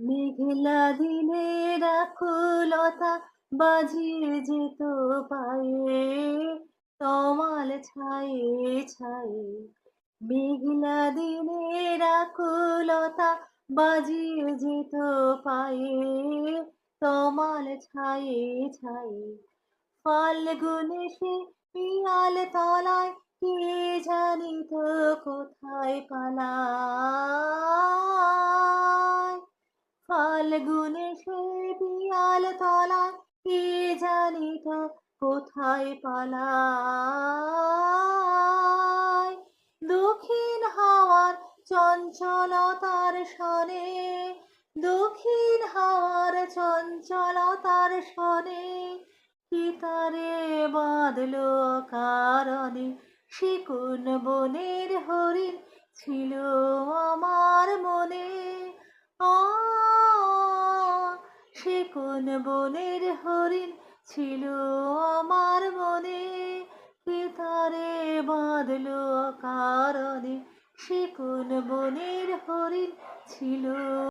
মেঘলা দিনের আকুলতা বাজিয়ে যেত পায়ে তমাল ছায়ে ছায়ে। মেঘলা দিনের আকুলতা বাজিয়ে যেত পায়ে তমাল ছায়ে ছায়ে। ফাল্গুনে সে পিয়াল তলায় কে জানি তো কোথায় পালায়। ফাল্গুনে সে পিয়াল তলায় কে জানি তো কোথায় পালায়। দক্ষিণ হাওয়ার চঞ্চলতার শনে, দক্ষিণ হাওয়ার চঞ্চলতার শনে কি তারে বাঁধলো কারণে। সে কোন বনের হরিণ ছিল আমার মনে। আ সে কোন বনের হরিণ ছিল আমার মনে। কে তারে বাঁধলো কারণে। সে কোন বনের হরিণ ছিল।